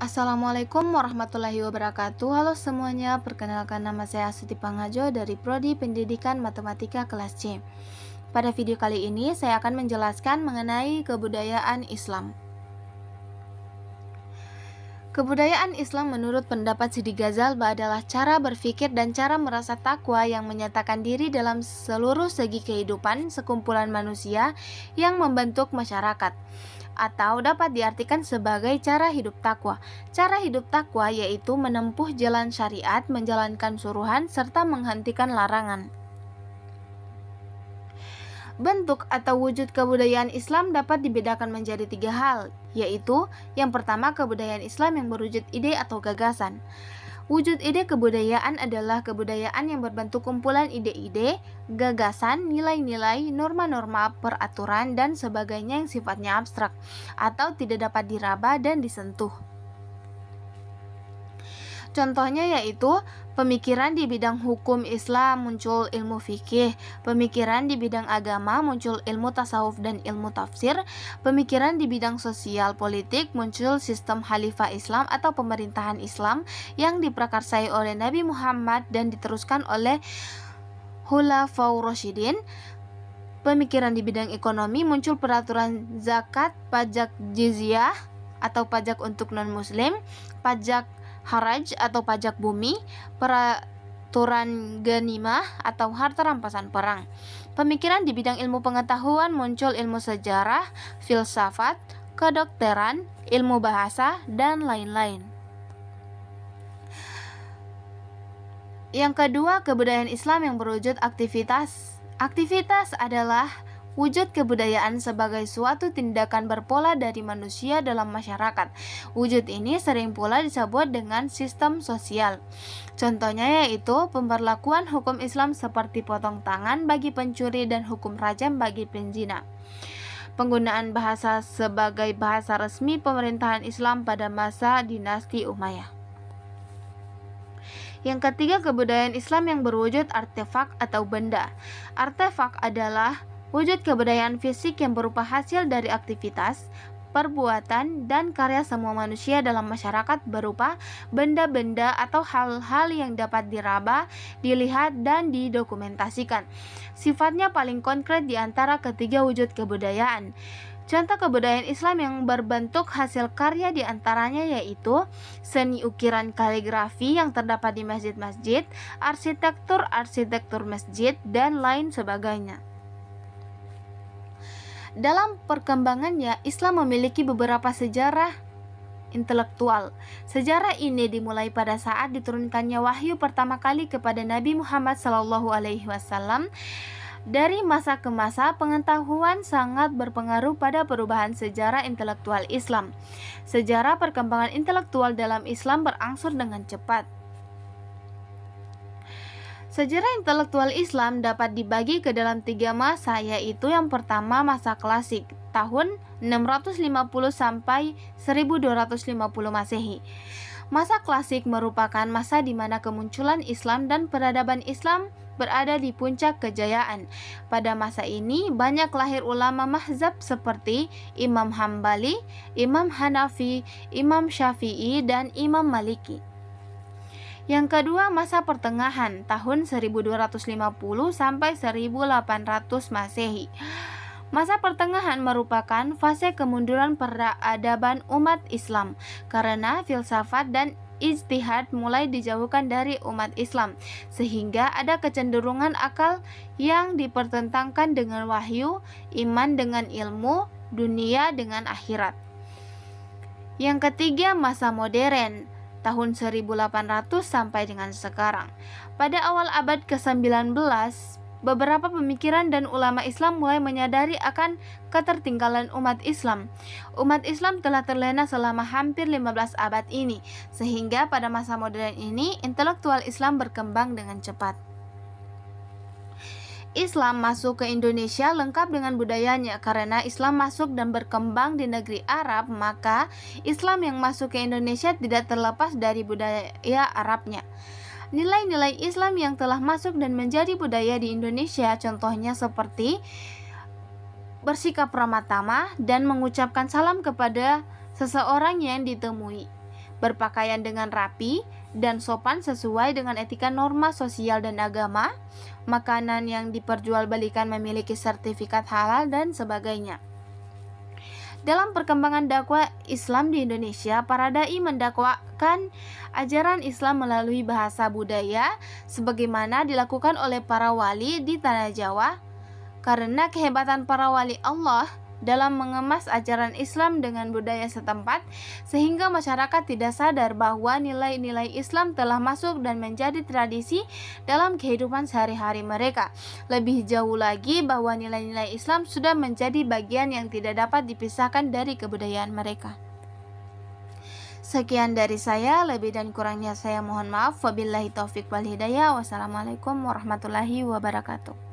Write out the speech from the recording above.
Assalamualaikum warahmatullahi wabarakatuh. Halo semuanya, perkenalkan nama saya Astuti Pangajo dari Prodi Pendidikan Matematika kelas C. Pada video kali ini saya akan menjelaskan mengenai kebudayaan Islam. Kebudayaan Islam menurut pendapat Sidi Ghazal adalah cara berpikir dan cara merasa takwa yang menyatakan diri dalam seluruh segi kehidupan sekumpulan manusia yang membentuk masyarakat, atau dapat diartikan sebagai cara hidup takwa. Cara hidup takwa yaitu menempuh jalan syariat, menjalankan suruhan, serta menghentikan larangan. Bentuk atau wujud kebudayaan Islam dapat dibedakan menjadi 3 hal, yaitu yang pertama kebudayaan Islam yang berwujud ide atau gagasan. Wujud ide kebudayaan adalah kebudayaan yang berbentuk kumpulan ide-ide, gagasan, nilai-nilai, norma-norma, peraturan, dan sebagainya yang sifatnya abstrak atau tidak dapat diraba dan disentuh. Contohnya yaitu pemikiran di bidang hukum Islam muncul ilmu fikih, pemikiran di bidang agama muncul ilmu tasawuf dan ilmu tafsir, pemikiran di bidang sosial politik muncul sistem khalifah Islam atau pemerintahan Islam yang diprakarsai oleh Nabi Muhammad dan diteruskan oleh Khulafaur Rasyidin. Pemikiran di bidang ekonomi muncul peraturan zakat, pajak jizyah atau pajak untuk non-muslim, pajak haraj atau pajak bumi, peraturan ghanimah atau harta rampasan perang. Pemikiran di bidang ilmu pengetahuan muncul ilmu sejarah, filsafat, kedokteran, ilmu bahasa, dan lain-lain. Yang kedua, kebudayaan Islam yang berwujud aktivitas. Aktivitas adalah wujud kebudayaan sebagai suatu tindakan berpola dari manusia dalam masyarakat. Wujud ini sering pula disebut dengan sistem sosial. Contohnya yaitu pemberlakuan hukum Islam seperti potong tangan bagi pencuri dan hukum rajam bagi penzina. Penggunaan bahasa sebagai bahasa resmi pemerintahan Islam pada masa dinasti Umayyah. Yang ketiga, kebudayaan Islam yang berwujud artefak atau benda. Artefak adalah wujud kebudayaan fisik yang berupa hasil dari aktivitas, perbuatan, dan karya semua manusia dalam masyarakat berupa benda-benda atau hal-hal yang dapat diraba, dilihat, dan didokumentasikan. Sifatnya paling konkret di antara ketiga wujud kebudayaan. Contoh kebudayaan Islam yang berbentuk hasil karya di antaranya yaitu seni ukiran kaligrafi yang terdapat di masjid-masjid, arsitektur masjid, dan lain sebagainya. Dalam perkembangannya, Islam memiliki beberapa sejarah intelektual. Sejarah ini dimulai pada saat diturunkannya wahyu pertama kali kepada Nabi Muhammad SAW. Dari masa ke masa, pengetahuan sangat berpengaruh pada perubahan sejarah intelektual Islam. Sejarah perkembangan intelektual dalam Islam berangsur dengan cepat. Sejarah intelektual Islam dapat dibagi ke dalam 3 masa, yaitu yang pertama masa klasik, tahun 650 sampai 1250 Masehi. Masa klasik merupakan masa di mana kemunculan Islam dan peradaban Islam berada di puncak kejayaan. Pada masa ini banyak lahir ulama mazhab seperti Imam Hambali, Imam Hanafi, Imam Syafi'i, dan Imam Maliki. Yang kedua, masa pertengahan tahun 1250 sampai 1800 Masehi. Masa pertengahan merupakan fase kemunduran peradaban umat Islam karena filsafat dan ijtihad mulai dijauhkan dari umat Islam, sehingga ada kecenderungan akal yang dipertentangkan dengan wahyu, iman dengan ilmu, dunia dengan akhirat. Yang ketiga, masa modern tahun 1800 sampai dengan sekarang. Pada awal abad ke-19, beberapa pemikiran dan ulama Islam mulai menyadari akan ketertinggalan umat Islam. Umat Islam telah terlena selama hampir 15 abad ini, sehingga pada masa modern ini intelektual Islam berkembang dengan cepat. Islam masuk ke Indonesia lengkap dengan budayanya. Karena Islam masuk dan berkembang di negeri Arab, maka Islam yang masuk ke Indonesia tidak terlepas dari budaya Arabnya. Nilai-nilai Islam yang telah masuk dan menjadi budaya di Indonesia contohnya seperti bersikap ramah tamah dan mengucapkan salam kepada seseorang yang ditemui, berpakaian dengan rapi dan sopan sesuai dengan etika norma sosial dan agama, makanan yang diperjualbelikan memiliki sertifikat halal dan sebagainya. Dalam perkembangan dakwah Islam di Indonesia, para dai mendakwakan ajaran Islam melalui bahasa budaya sebagaimana dilakukan oleh para wali di tanah Jawa. Karena kehebatan para wali Allah dalam mengemas ajaran Islam dengan budaya setempat, sehingga masyarakat tidak sadar bahwa nilai-nilai Islam telah masuk dan menjadi tradisi dalam kehidupan sehari-hari mereka. Lebih jauh lagi, bahwa nilai-nilai Islam sudah menjadi bagian yang tidak dapat dipisahkan dari kebudayaan mereka. Sekian dari saya, lebih dan kurangnya saya mohon maaf. Wabillahi taufik wal hidayah. Wassalamualaikum warahmatullahi wabarakatuh.